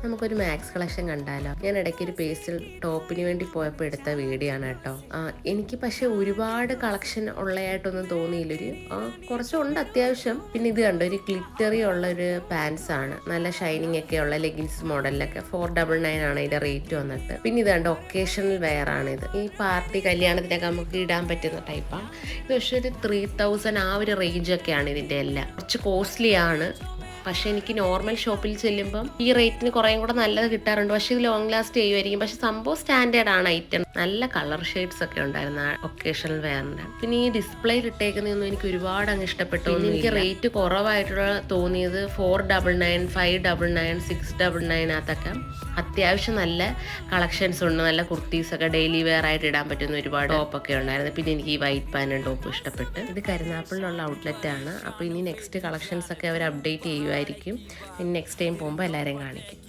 നമുക്കൊരു max collection കണ്ടാലോ? ഞാൻ ഇടയ്ക്ക് ഒരു പേസ്റ്റൽ ടോപ്പിന് വേണ്ടി പോയപ്പോൾ എടുത്ത വീഡിയോ ആണ് കേട്ടോ. എനിക്ക് പക്ഷെ ഒരുപാട് കളക്ഷൻ ഉള്ളതായിട്ടൊന്നും തോന്നിയില്ല. കുറച്ചുണ്ട് അത്യാവശ്യം. പിന്നെ ഇത് കണ്ടോ, ഒരു ഗ്ലിറ്ററി ഉള്ള ഒരു പാൻസ് ആണ്, നല്ല ഷൈനിങ് ഒക്കെ ഉള്ള ലെഗിൻസ് മോഡലിലൊക്കെ 499 ആണ് ഇതിന്റെ റേറ്റ് വന്നിട്ട്. പിന്നെ ഇത് കണ്ടോ, ഒക്കേഷണൽ വെയർ ആണ് ഇത്. ഈ പാർട്ടി കല്യാണത്തിനൊക്കെ നമുക്ക് ഇടാൻ പറ്റുന്ന ടൈപ്പാണ് ഇത്. പക്ഷെ ഒരു 3000 ആ ഒരു റേഞ്ചൊക്കെയാണ് ഇതിന്റെ എല്ലാം. കുറച്ച് കോസ്റ്റ്ലി ആണ്. പക്ഷെ എനിക്ക് നോർമൽ ഷോപ്പിൽ ചെല്ലുമ്പം ഈ റേറ്റിന് കുറേയും കൂടെ നല്ലത് കിട്ടാറുണ്ട്. പക്ഷെ ഇത് ലോങ് ലാസ്റ്റ് ചെയ്യുമായിരിക്കും. പക്ഷെ സംഭവം സ്റ്റാൻഡേർഡ് ആണ് ഐറ്റം. നല്ല കളർ ഷെയ്ഡ്സ് ഒക്കെ ഉണ്ടായിരുന്നു ആ ഒക്കേഷണൽ വെയറിന്റെ. പിന്നെ ഈ ഡിസ്പ്ലേയിൽ ഇട്ടേക്കുന്നതൊന്നും എനിക്ക് ഒരുപാട് അങ്ങ് ഇഷ്ടപ്പെട്ടു. എനിക്ക് റേറ്റ് കുറവായിട്ടുള്ള തോന്നിയത് 499, 599, 699 അകത്തൊക്കെ അത്യാവശ്യം നല്ല കളക്ഷൻസ് ഉണ്ട്. നല്ല കുർത്തീസ് ഒക്കെ ഡെയിലി വെയർ ആയിട്ട് ഇടാൻ പറ്റുന്ന ഒരുപാട് ടോപ്പൊക്കെ ഉണ്ടായിരുന്നു. പിന്നെ എനിക്ക് ഈ വൈറ്റ് പാൻറ്റും ടോപ്പും ഇഷ്ടപ്പെട്ട്. ഇത് കരുനാഗപ്പള്ളിലുള്ള ഔട്ട്ലെറ്റ് ആണ്. അപ്പോൾ ഇനി നെക്സ്റ്റ് കളക്ഷൻസ് ഒക്കെ അവർ അപ്ഡേറ്റ് ചെയ്യുമായിരിക്കും. ഇനി നെക്സ്റ്റ് ടൈം പോകുമ്പോൾ എല്ലാവരെയും കാണിക്കും.